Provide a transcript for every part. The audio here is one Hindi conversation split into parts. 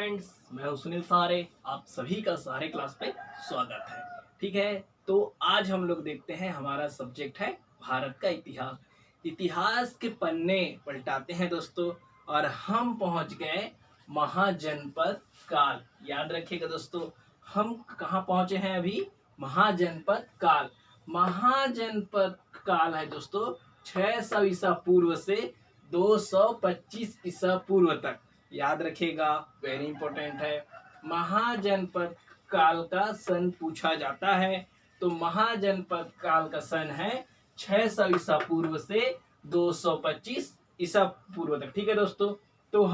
फ्रेंड्स, मैं हूं सुनील सहारे। आप सभी का सहारे क्लास पे स्वागत है। ठीक है, तो आज हम लोग देखते हैं, हमारा सब्जेक्ट है भारत का इतिहास। इतिहास के पन्ने पलटाते हैं दोस्तों, और हम पहुंच गए महाजनपद काल। याद रखिएगा दोस्तों, हम कहाँ पहुंचे हैं अभी? महाजनपद काल। महाजनपद काल है दोस्तों 600 ईसा पूर्व से 225 ईसा पूर्व तक। याद रखिएगा, वेरी इंपॉर्टेंट है। महाजनपद काल का सन पूछा जाता है, तो महाजनपद काल का सन है 600 ईसा पूर्व से 225 ईसा पूर्व तक। ठीक है दोस्तों, तो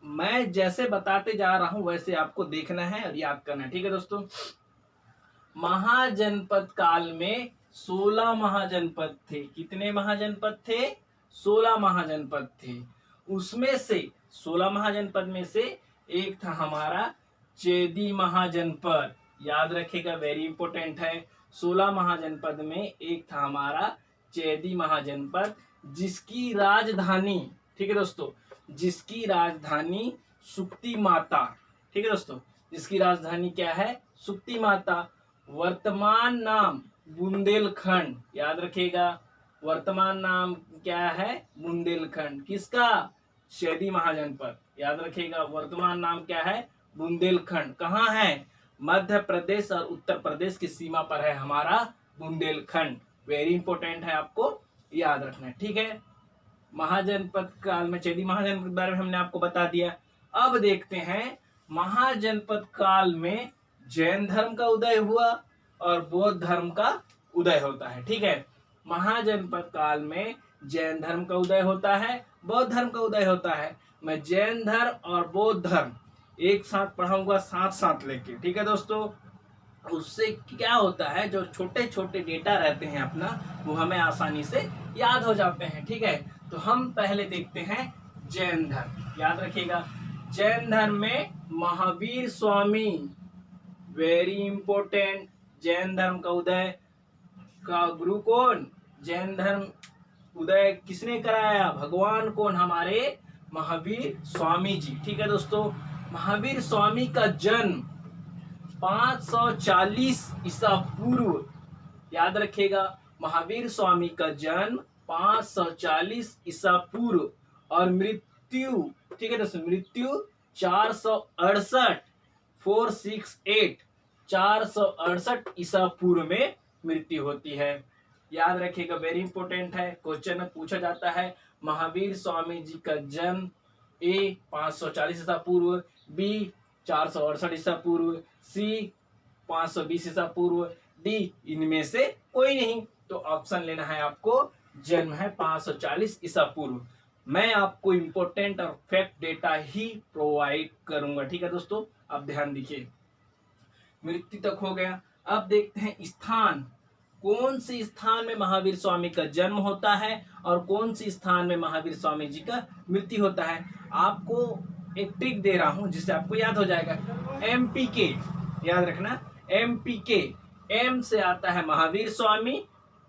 मैं जैसे बताते जा रहा हूं वैसे आपको देखना है और याद करना है। ठीक है दोस्तों, महाजनपद काल में 16 महाजनपद थे। कितने महाजनपद थे? 16 महाजनपद थे। उसमें से 16 महाजनपद में से एक था हमारा चेदी महाजनपद। याद रखिएगा, वेरी इंपॉर्टेंट है। 16 महाजनपद में एक था हमारा चेदी महाजनपद, जिसकी राजधानी, ठीक है दोस्तों, जिसकी राजधानी सुक्ति माता। ठीक है दोस्तों, जिसकी राजधानी क्या है? सुक्ति माता। वर्तमान नाम बुंदेलखंड। याद रखिएगा, वर्तमान नाम क्या है? बुंदेलखंड। किसका? चेदी महाजनपद। याद रखिएगा, वर्तमान नाम क्या है? बुंदेलखंड। कहाँ है? मध्य प्रदेश और उत्तर प्रदेश की सीमा पर है हमारा बुंदेलखंड। वेरी इंपॉर्टेंट है, आपको याद रखना है। ठीक है, महाजनपद काल में चेदी महाजनपद के बारे में हमने आपको बता दिया। अब देखते हैं, महाजनपद काल में जैन धर्म का उदय हुआ और बौद्ध धर्म का उदय होता है। ठीक है, महाजनपद काल में जैन धर्म का उदय होता है, बौद्ध धर्म का उदय होता है। मैं जैन धर्म और बौद्ध धर्म एक साथ पढ़ाऊंगा, साथ साथ लेके। ठीक है दोस्तों, उससे क्या होता है, जो छोटे छोटे डेटा रहते हैं अपना, वो हमें आसानी से याद हो जाते हैं। ठीक है, तो हम पहले देखते हैं जैन धर्म। याद रखिएगा, जैन धर्म में महावीर स्वामी, वेरी इंपॉर्टेंट। जैन धर्म का उदय का गुरु कौन? जैन धर्म उदय किसने कराया? भगवान कौन? हमारे महावीर स्वामी जी। ठीक है दोस्तों, महावीर स्वामी का जन्म 540 ईसा पूर्व। याद रखिएगा, महावीर स्वामी का जन्म 540 ईसा पूर्व और मृत्यु, ठीक है दोस्तों, मृत्यु 468 468 ईसा पूर्व में मृत्यु होती है। याद रखिएगा, वेरी इंपॉर्टेंट है। क्वेश्चन में पूछा जाता है महावीर स्वामी जी का जन्म ए 540 ईसा पूर्व, बी 468 ईसा पूर्व, सी 520 ईसा पूर्व, डी इनमें से कोई नहीं। तो ऑप्शन लेना है आपको, जन्म है 540 ईसा पूर्व। मैं आपको इंपॉर्टेंट और फैक्ट डेटा ही प्रोवाइड करूंगा। ठीक है दोस्तों, अब ध्यान दीजिए, मृत्यु तक हो गया। अब देखते हैं स्थान, कौन से स्थान में महावीर स्वामी का जन्म होता है और कौन से स्थान में महावीर स्वामी जी का मृत्यु होता है। आपको एक ट्रिक दे रहा हूं जिससे आपको याद हो जाएगा। एमपीके, याद रखना, एमपीके। एम से आता है महावीर स्वामी,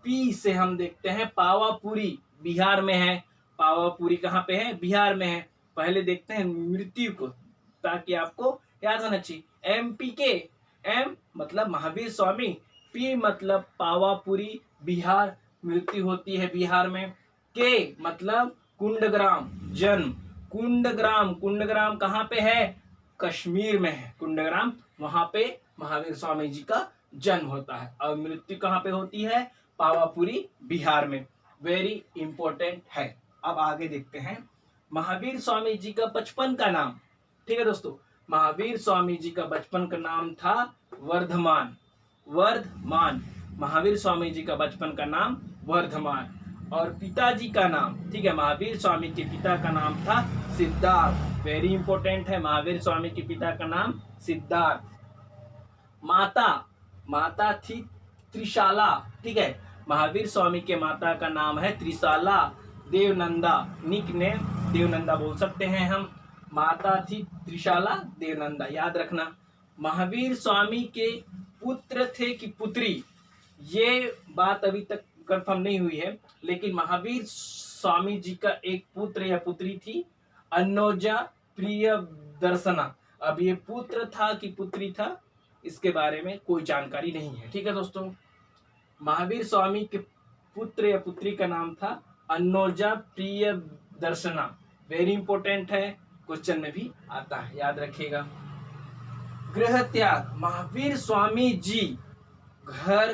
पी से हम देखते हैं पावापुरी, बिहार में है। पावापुरी कहाँ पे है? बिहार में है। पहले देखते हैं मृत्यु को, ताकि आपको याद होना चाहिए। एमपीके, एम मतलब महावीर स्वामी, पी मतलब पावापुरी, बिहार, मृत्यु होती है बिहार में। के मतलब कुंडग्राम, जन्म कुंडग्राम। कुंडग्राम कहाँ पे है? कश्मीर में है कुंडग्राम, वहां पे महावीर स्वामी जी का जन्म होता है। और मृत्यु कहाँ पे होती है? पावापुरी, बिहार में। वेरी इंपॉर्टेंट है। अब आगे देखते हैं, महावीर स्वामी जी का बचपन का नाम। ठीक है दोस्तों, महावीर स्वामी जी का बचपन का नाम था वर्धमान। वर्धमान, महावीर स्वामी जी का बचपन का नाम वर्धमान। और पिताजी का नाम, ठीक है, महावीर स्वामी के पिता का नाम था सिद्धार्थ। वेरी इंपॉर्टेंट है, महावीर स्वामी के पिता का नाम सिद्धार्थ। माता, माता थी त्रिशाला। ठीक है, महावीर स्वामी के माता का नाम है त्रिशाला देवनंदा, निक नेम देवनंदा बोल सकते हैं हम। माता थी त्रिशाला देवनंदा, याद रखना। महावीर स्वामी के पुत्र थे कि पुत्री, ये बात अभी तक कंफर्म नहीं हुई है, लेकिन महावीर स्वामी जी का एक पुत्र या पुत्री थी, अन्नोजा प्रिय दर्शना। अब ये पुत्र था कि पुत्री था, इसके बारे में कोई जानकारी नहीं है। ठीक है दोस्तों, महावीर स्वामी के पुत्र या पुत्री का नाम था अन्नोजा प्रिय दर्शना। वेरी इंपॉर्टेंट है, क्वेश्चन में भी आता है, याद रखिएगा। गृह त्याग, महावीर स्वामी जी घर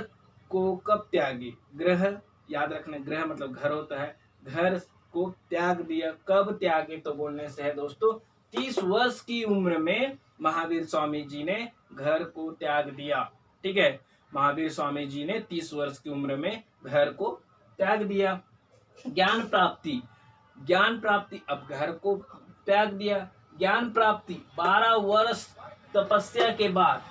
को कब त्यागी? ग्रह, याद रखना, ग्रह मतलब घर होता है। घर को त्याग दिया, कब त्यागे? तो बोलने से है दोस्तों 30 वर्ष की उम्र में महावीर स्वामी जी ने घर को त्याग दिया। ठीक है, महावीर स्वामी जी ने 30 वर्ष की उम्र में घर को त्याग दिया। ज्ञान प्राप्ति, ज्ञान प्राप्ति, अब घर को त्याग दिया, ज्ञान प्राप्ति 12 वर्ष तपस्या के बाद,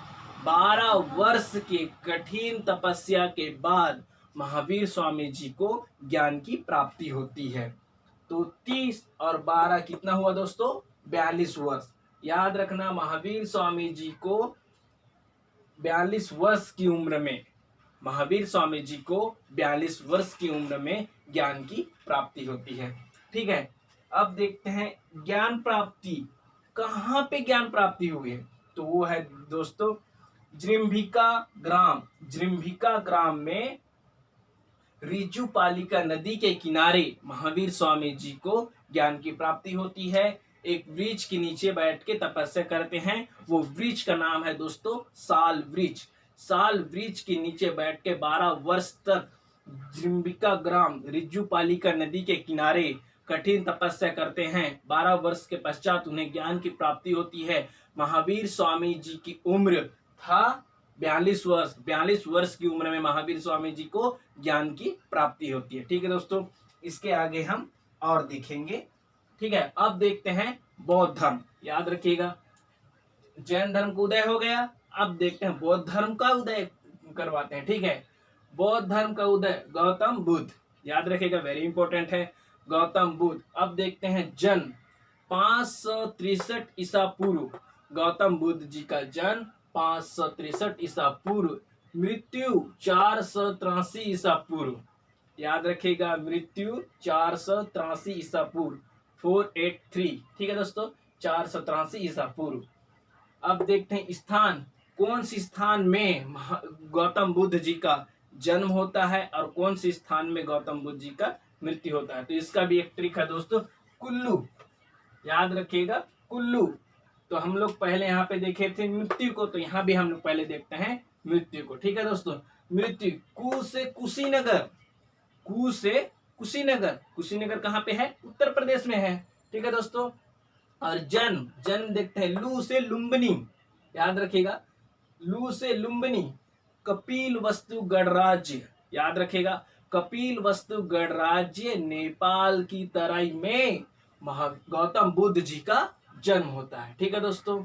12 वर्ष के कठिन तपस्या के बाद महावीर स्वामी जी को ज्ञान की प्राप्ति होती है। तो 30 और 12 कितना हुआ दोस्तों? 42 वर्ष। याद रखना, महावीर स्वामी जी को 42 वर्ष की उम्र में, महावीर स्वामी जी को 42 वर्ष की उम्र में ज्ञान की प्राप्ति होती है। ठीक है, अब देखते हैं ज्ञान प्राप्ति कहाँ पे ज्ञान प्राप्ति हुई है। तो वो है दोस्तों जृंभिका ग्राम। जृंभिका ग्राम में रिजुपालिका नदी के किनारे महावीर स्वामी जी को ज्ञान की प्राप्ति होती है। एक वृक्ष के नीचे बैठ के तपस्या करते हैं, वो वृक्ष का नाम है दोस्तों साल वृक्ष। साल वृक्ष के नीचे बैठ के 12 वर्ष तक जृंभिका ग्राम रिजुपालिका नदी के किनारे कठिन तपस्या करते हैं। 12 वर्ष के पश्चात उन्हें ज्ञान की प्राप्ति होती है। महावीर स्वामी जी की उम्र था 42 वर्ष। 42 वर्ष की उम्र में महावीर स्वामी जी को ज्ञान की प्राप्ति होती है। ठीक है दोस्तों, इसके आगे हम और देखेंगे। ठीक है, अब देखते हैं बौद्ध धर्म। याद रखिएगा, जैन धर्म का उदय हो गया, अब देखते हैं बौद्ध धर्म का उदय करवाते हैं। ठीक है, बौद्ध धर्म का उदय गौतम बुद्ध। याद रखिएगा, वेरी इंपॉर्टेंट है, गौतम बुद्ध। अब देखते हैं जन्म 563 ईसा पूर्व। गौतम बुद्ध जी का जन्म 563 ईसा पूर्व। मृत्यु 483 ईसा पूर्व। याद रखिएगा, मृत्यु 483 ईसा पूर्व, 483। ठीक है दोस्तों, 483 ईसा पूर्व। अब देखते हैं स्थान, कौन सी स्थान में गौतम बुद्ध जी का जन्म होता है और कौन सी स्थान में गौतम बुद्ध जी का मृत्यु होता है। तो इसका भी एक ट्रिक है दोस्तों, कुल्लू। याद रखिएगा, कुल्लू। तो हम लोग पहले यहाँ पे देखे थे मृत्यु को, तो यहाँ भी हम लोग पहले देखते हैं मृत्यु को। ठीक है दोस्तों, मृत्यु कू से कुशीनगर। कू से कुशीनगर, कुशीनगर कहाँ पे है? उत्तर प्रदेश में है। ठीक है दोस्तों, और जन्म, जन्म देखते हैं लू से लुम्बिनी। याद रखिएगा, लू से लुम्बिनी। कपिल वस्तु गणराज्य। याद रखिएगा, कपिल वस्तु गणराज्य नेपाल की तराई में गौतम बुद्ध जी का जन्म होता है। ठीक है दोस्तों,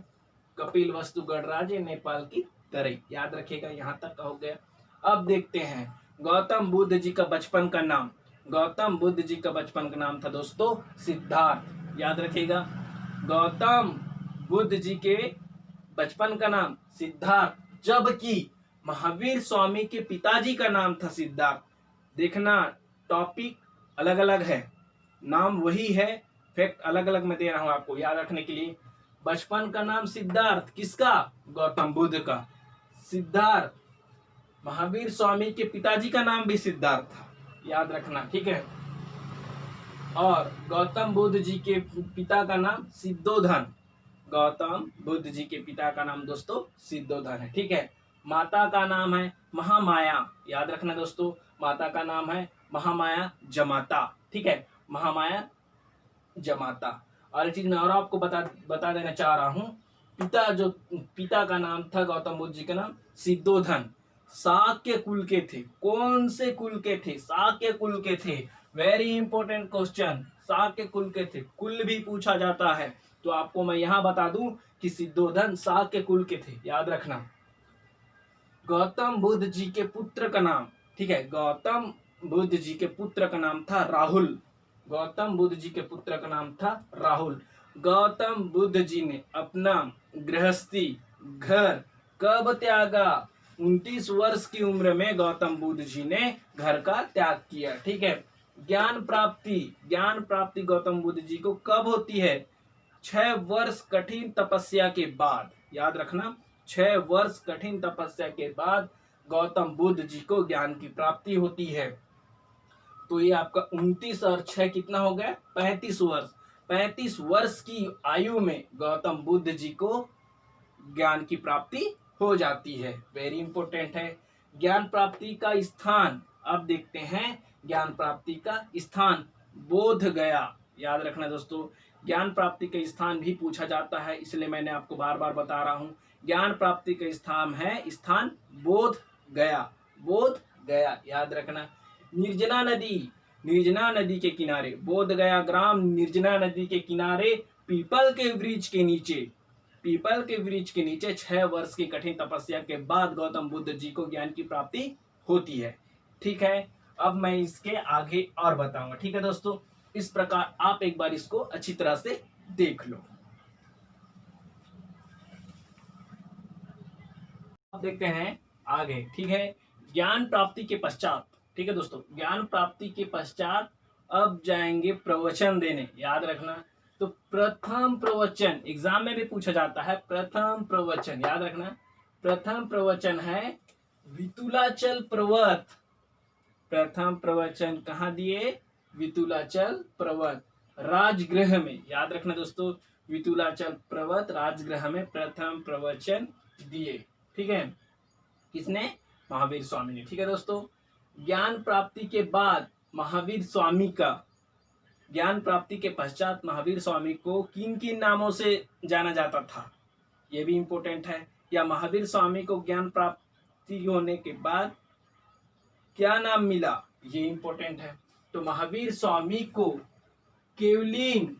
कपिल वस्तु गणराज्य नेपाल की तराई। याद रखिएगा, यहाँ तक का हो गया। अब देखते हैं गौतम बुद्ध जी का बचपन का नाम। गौतम बुद्ध जी का बचपन का नाम था दोस्तों सिद्धार्थ। याद रखिएगा, गौतम बुद्ध जी के बचपन का नाम सिद्धार्थ, जबकि महावीर स्वामी के पिताजी का नाम था सिद्धार्थ। देखना, टॉपिक अलग अलग है, नाम वही है, फैक्ट अलग अलग मैं दे रहा हूं आपको याद रखने के लिए। बचपन का नाम सिद्धार्थ, किसका? गौतम बुद्ध का। सिद्धार्थ, महावीर स्वामी के पिताजी का नाम भी सिद्धार्थ था, याद रखना। ठीक है, और गौतम बुद्ध जी के पिता का नाम सिद्धोधन। गौतम बुद्ध जी के पिता का नाम दोस्तों सिद्धोधन है। ठीक है, माता का नाम है महामाया। याद रखना दोस्तों, माता का नाम है महामाया जमाता। ठीक है, महामाया जमाता। और एक चीज मैं और आपको बता देना चाह रहा हूँ, पिता का नाम था गौतम बुद्ध जी का नाम सिद्धोधन। शाक्य कुल के थे। कौन से कुल के थे? शाक्य कुल के थे। वेरी इंपॉर्टेंट क्वेश्चन, शाक्य कुल के थे। कुल भी पूछा जाता है, तो आपको मैं यहाँ बता दूं कि सिद्धोधन शाक्य कुल के थे, याद रखना। गौतम बुद्ध जी के पुत्र का नाम, ठीक है, गौतम बुद्ध जी के पुत्र का नाम था राहुल। गौतम बुद्ध जी के पुत्र का नाम था राहुल। गौतम बुद्ध जी ने अपना गृहस्थी घर कब त्यागा? 29 वर्ष की उम्र में गौतम बुद्ध जी ने घर का त्याग किया। ठीक है, ज्ञान प्राप्ति गौतम बुद्ध जी को कब होती है? 6 वर्ष कठिन तपस्या के बाद, याद रखना, 6 वर्ष कठिन तपस्या के बाद गौतम बुद्ध जी को ज्ञान की प्राप्ति होती है। तो ये आपका 29 और 6 कितना हो गया, 35 वर्ष। 35 वर्ष की आयु में गौतम बुद्ध जी को ज्ञान की प्राप्ति हो जाती है। वेरी इंपॉर्टेंट है। ज्ञान प्राप्ति का स्थान, अब देखते हैं ज्ञान प्राप्ति का स्थान बोध गया। याद रखना दोस्तों, ज्ञान प्राप्ति का स्थान भी पूछा जाता है, इसलिए मैंने आपको बार बार बता रहा हूं। ज्ञान प्राप्ति का स्थान बोध गया, बोध गया, याद रखना। निर्जना नदी के किनारे, बोध गया ग्राम निर्जना नदी के किनारे पीपल के वृक्ष के नीचे 6 वर्ष की कठिन तपस्या के बाद गौतम बुद्ध जी को ज्ञान की प्राप्ति होती है। ठीक है, अब मैं इसके आगे और बताऊंगा। ठीक है दोस्तों, इस प्रकार आप एक बार इसको अच्छी तरह से देख लो। अब देखते हैं आगे। ठीक है, ज्ञान प्राप्ति के पश्चात, ठीक है दोस्तों, ज्ञान प्राप्ति के पश्चात अब जाएंगे प्रवचन देने। याद रखना, तो प्रथम प्रवचन एग्जाम में भी पूछा जाता है। प्रथम प्रवचन, याद रखना, प्रथम प्रवचन है वितुलाचल पर्वत। प्रथम प्रवचन कहाँ दिए, वितुलाचल पर्वत राजगृह में। याद रखना दोस्तों, वितुलाचल पर्वत राजगृह में प्रथम प्रवचन दिए। ठीक है, किसने, महावीर स्वामी ने। ठीक है दोस्तों, ज्ञान प्राप्ति के बाद महावीर स्वामी का, ज्ञान प्राप्ति के पश्चात महावीर स्वामी को किन किन नामों से जाना जाता था, यह भी इंपॉर्टेंट है। या महावीर स्वामी को ज्ञान प्राप्ति होने के बाद क्या नाम मिला, ये इंपॉर्टेंट है। तो महावीर स्वामी को केवलिन,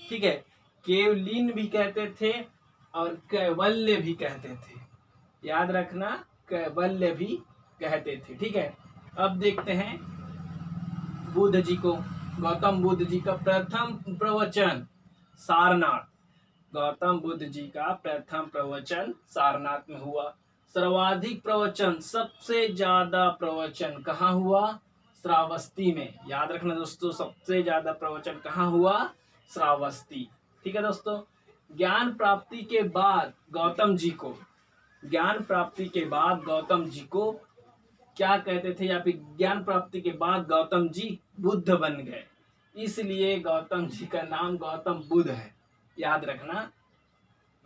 ठीक है, केवलिन भी कहते थे और कैवल्य भी कहते थे। याद रखना, कैवल्य भी कहते थे। ठीक है, अब देखते हैं बुद्ध जी को, गौतम बुद्ध जी का प्रथम प्रवचन सारनाथ। गौतम बुद्ध जी का प्रथम प्रवचन सारनाथ में हुआ। सर्वाधिक प्रवचन, सबसे ज्यादा प्रवचन कहाँ हुआ, श्रावस्ती में। याद रखना दोस्तों, सबसे ज्यादा प्रवचन कहाँ हुआ, श्रावस्ती। ठीक है दोस्तों, ज्ञान प्राप्ति के बाद गौतम जी को, ज्ञान प्राप्ति के बाद गौतम जी को क्या कहते थे, या फिर ज्ञान प्राप्ति के बाद गौतम जी बुद्ध बन गए, इसलिए गौतम जी का नाम गौतम बुद्ध है। याद रखना,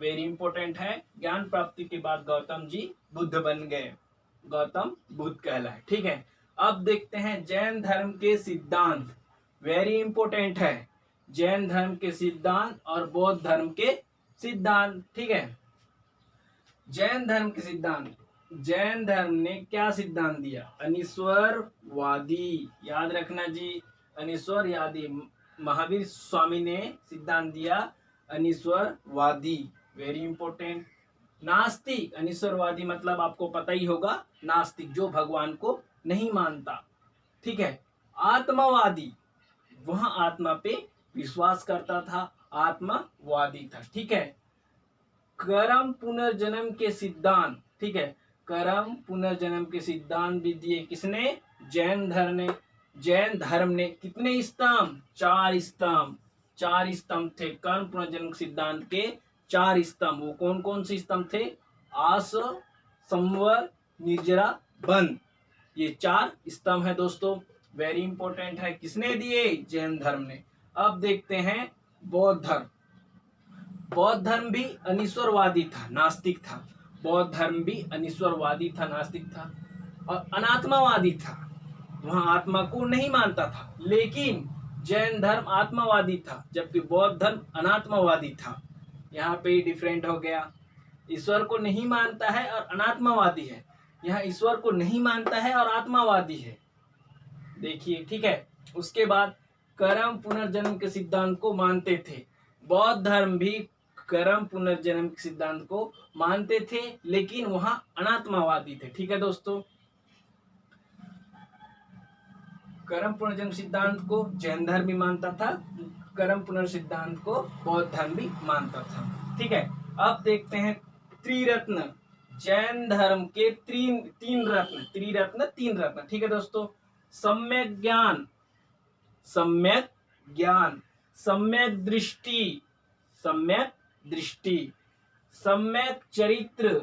वेरी इंपॉर्टेंट है। ज्ञान प्राप्ति के बाद गौतम जी बुद्ध बन गए, गौतम बुद्ध कहलाए। ठीक है, अब देखते हैं जैन धर्म के सिद्धांत, वेरी इंपॉर्टेंट है। जैन धर्म के सिद्धांत और बौद्ध धर्म के सिद्धांत। ठीक है, जैन धर्म के सिद्धांत, जैन धर्म ने क्या सिद्धांत दिया, अनीश्वरवादी। याद रखना जी, अनीश्वरवादी। महावीर स्वामी ने सिद्धांत दिया अनीश्वरवादी, वेरी इंपॉर्टेंट। नास्तिक, अनीश्वरवादी मतलब आपको पता ही होगा, नास्तिक जो भगवान को नहीं मानता। ठीक है, आत्मवादी, वह आत्मा पे विश्वास करता था, आत्मवादी था। ठीक है, कर्म पुनर्जन्म के सिद्धांत, ठीक है, कर्म पुनर्जन्म के सिद्धांत भी दिए किसने, जैन धर्म ने। जैन धर्म ने कितने स्तंभ, 4 स्तंभ, 4 स्तंभ थे कर्म पुनर्जन्म सिद्धांत के। 4 स्तंभ, वो कौन कौन से स्तंभ थे, आस, संवर, निर्जरा, बंध, ये 4 स्तंभ है दोस्तों, वेरी इंपॉर्टेंट है। किसने दिए, जैन धर्म ने। अब देखते हैं बौद्ध धर्म। बौद्ध धर्म भी अनीश्वरवादी था, नास्तिक था। बौद्ध धर्म भी अनीश्वरवादी था, नास्तिक था और अनात्मावादी था, वहां आत्मा को नहीं मानता था। लेकिन जैन धर्म आत्मावादी था, जबकि बौद्ध धर्म अनात्मावादी था। यहाँ पे डिफरेंट हो गया, ईश्वर को नहीं मानता है और अनात्मावादी है, यहाँ ईश्वर को नहीं मानता है और आत्मावादी है। देखिए, ठीक है। उसके बाद कर्म पुनर्जन्म के सिद्धांत को मानते थे। बौद्ध धर्म भी कर्म पुनर्जन्म के सिद्धांत को मानते थे, लेकिन वहां अनात्मावादी थे। ठीक है दोस्तों, कर्म पुनर्जन्म सिद्धांत को जैन धर्म भी मानता था, कर्म पुनर्जन्म सिद्धांत को बौद्ध धर्म भी मानता था। ठीक है, अब देखते हैं त्रिरत्न, जैन धर्म के तीन रत्न। ठीक है दोस्तों, सम्यक ज्ञान, सम्यक दृष्टि, सम्यक दृष्टि, सम्यक चरित्र,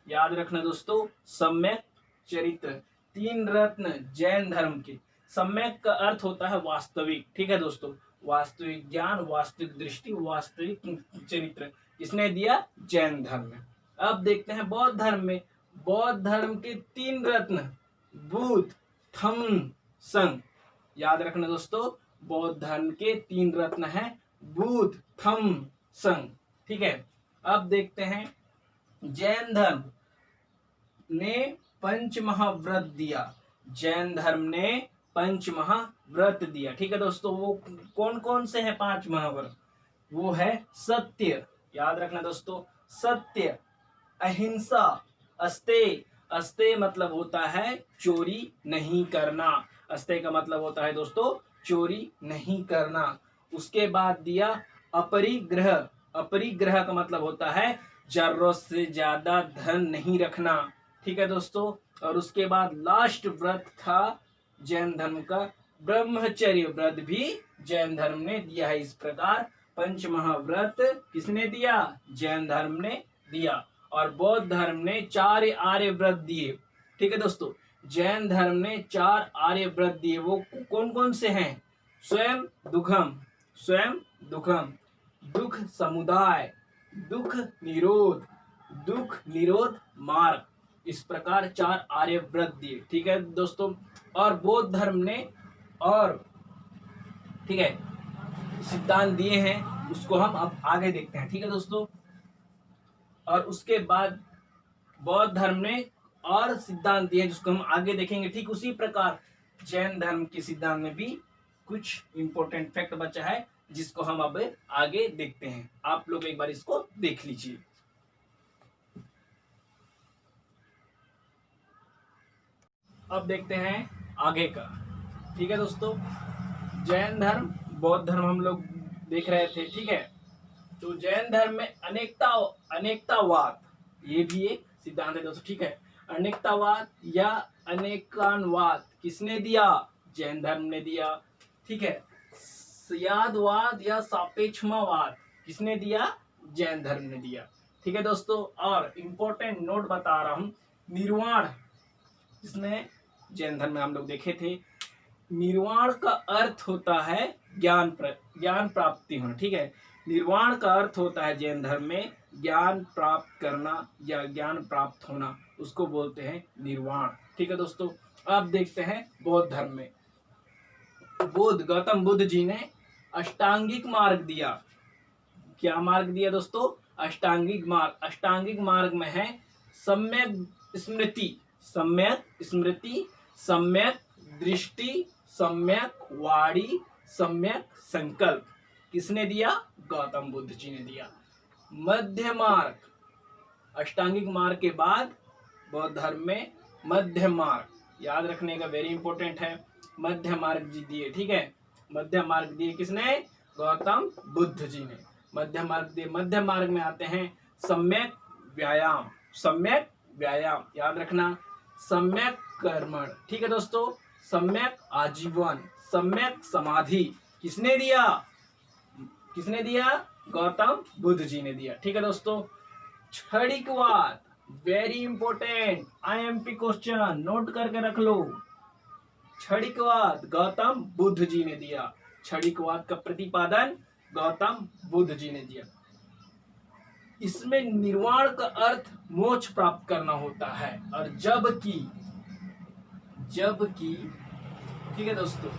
याद रखना दोस्तों, सम्यक चरित्र। 3 रत्न जैन धर्म के। सम्यक का अर्थ होता है वास्तविक, ठीक है दोस्तों, वास्तविक ज्ञान, वास्तविक दृष्टि, वास्तविक चरित्र, किसने दिया? जैन धर्म में। अब देखते हैं बौद्ध धर्म में। बौद्ध धर्म के 3 रत्न बुद्ध, धम्म, संघ, याद रखना दोस्तों, बौद्ध धर्म के 3 रत्न हैं बुद्ध, धम्म, संघ, ठीक है। अब देखते हैं जैन धर्म ने 5 महाव्रत दिया। जैन धर्म ने 5 महाव्रत दिया, ठीक है दोस्तों। वो कौन कौन से हैं 5 महाव्रत? वो है सत्य, याद रखना दोस्तों, सत्य, अहिंसा, अस्तेय, अस्तेय मतलब होता है चोरी नहीं करना, अस्तेय का मतलब होता है दोस्तों चोरी नहीं करना। उसके बाद दिया अपरिग्रह, अपरिग्रह का मतलब होता है जरूरत से ज्यादा धन नहीं रखना, ठीक है दोस्तों। और उसके बाद लास्ट व्रत था जैन धर्म का ब्रह्मचर्य व्रत भी जैन धर्म ने दिया है। इस प्रकार 5 महाव्रत किसने दिया? जैन धर्म ने दिया। और बौद्ध धर्म ने 4 आर्य व्रत दिए, ठीक है दोस्तों। जैन धर्म ने 4 आर्य व्रत दिए। वो कौन कौन से हैं? स्वयं दुखम, स्वयं दुखम, दुख समुदाय, दुख निरोध, दुख निरोध मार्ग, इस प्रकार 4 आर्य व्रत दिए, ठीक है दोस्तों। और बौद्ध धर्म ने और, ठीक है, सिद्धांत दिए हैं, उसको हम अब आगे देखते हैं, ठीक है दोस्तों। और उसके बाद बौद्ध धर्म ने और सिद्धांत दिए जिसको हम आगे देखेंगे। ठीक उसी प्रकार जैन धर्म के सिद्धांत में भी कुछ इंपॉर्टेंट फैक्ट बचा है जिसको हम अब आगे देखते हैं। आप लोग एक बार इसको देख लीजिए। अब देखते हैं आगे का, ठीक है दोस्तों। जैन धर्म, बौद्ध धर्म हम लोग देख रहे थे, ठीक है। तो जैन धर्म में अनेकतावाद, ये भी एक सिद्धांत है दोस्तों, ठीक है। अनेकतावाद या अनेकानवाद किसने दिया? जैन धर्म ने दिया, ठीक है। संयादवाद या सापेक्षमावाद किसने दिया? जैन धर्म ने दिया, ठीक है दोस्तों। और इम्पोर्टेंट नोट बता रहा हूं, निर्वाण, इसमें जैन धर्म में हम लोग देखे थे, निर्वाण का अर्थ होता है ज्ञान प्राप्ति होना, ठीक है। निर्वाण का अर्थ होता है जैन धर्म में ज्ञान प्राप्त करना या ज्ञान प्राप्त होना, उसको बोलते हैं निर्वाण, ठीक है दोस्तों। अब देखते हैं बौद्ध धर्म में। गौतम बुद्ध जी ने अष्टांगिक मार्ग दिया। क्या मार्ग दिया दोस्तों? अष्टांगिक मार्ग। अष्टांगिक मार्ग में है सम्यक स्मृति, सम्यक स्मृति, सम्यक दृष्टि, सम्यक वाणी, सम्यक संकल्प, किसने दिया? गौतम बुद्ध जी ने दिया। मध्य मार्ग, अष्टांगिक मार्ग के बाद बौद्ध धर्म में मध्य मार्ग, याद रखने का वेरी इंपॉर्टेंट है, मध्य मार्ग जी दिए, ठीक है। मध्य मार्ग दिए किसने? गौतम बुद्ध जी ने मध्य मार्ग दिए। मध्य मार्ग में आते हैं सम्यक व्यायाम, सम्यक व्यायाम, याद रखना, सम्यक कर्मण, ठीक है दोस्तों, सम्यक आजीवन, सम्यक समाधि, किसने दिया? किसने दिया? गौतम बुद्ध जी ने दिया, ठीक है दोस्तों। क्षणिकवाद, very important IMP question, note करके रख लो। क्षणिकवाद गौतम बुद्ध जी ने दिया। क्षणिकवाद का प्रतिपादन गौतम बुद्ध जी ने दिया। इसमें निर्वाण का अर्थ मोक्ष प्राप्त करना होता है, और जबकि ठीक है दोस्तों,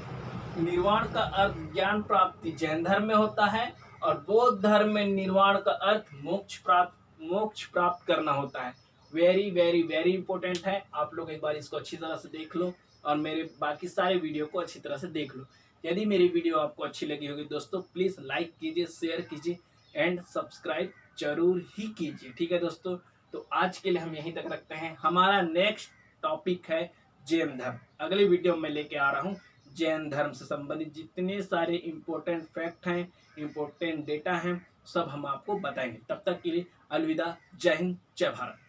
निर्वाण का अर्थ ज्ञान प्राप्ति जैन धर्म में होता है, और बौद्ध धर्म में निर्वाण का अर्थ मोक्ष प्राप्त करना होता है। वेरी वेरी वेरी इंपॉर्टेंट है। आप लोग एक बार इसको अच्छी तरह से देख लो और मेरे बाकी सारे वीडियो को अच्छी तरह से देख लो। यदि मेरी वीडियो आपको अच्छी लगी होगी दोस्तों, प्लीज लाइक कीजिए, शेयर कीजिए एंड सब्सक्राइब जरूर ही कीजिए, ठीक है दोस्तों। तो आज के लिए हम यहीं तक रखते हैं। हमारा नेक्स्ट टॉपिक है जैन धर्म। अगले वीडियो में लेके आ रहा हूँ जैन धर्म से संबंधित जितने सारे इंपॉर्टेंट फैक्ट हैं, इंपॉर्टेंट डेटा हैं, सब हम आपको बताएंगे। तब तक के लिए अलविदा, जय हिंद, जय भारत।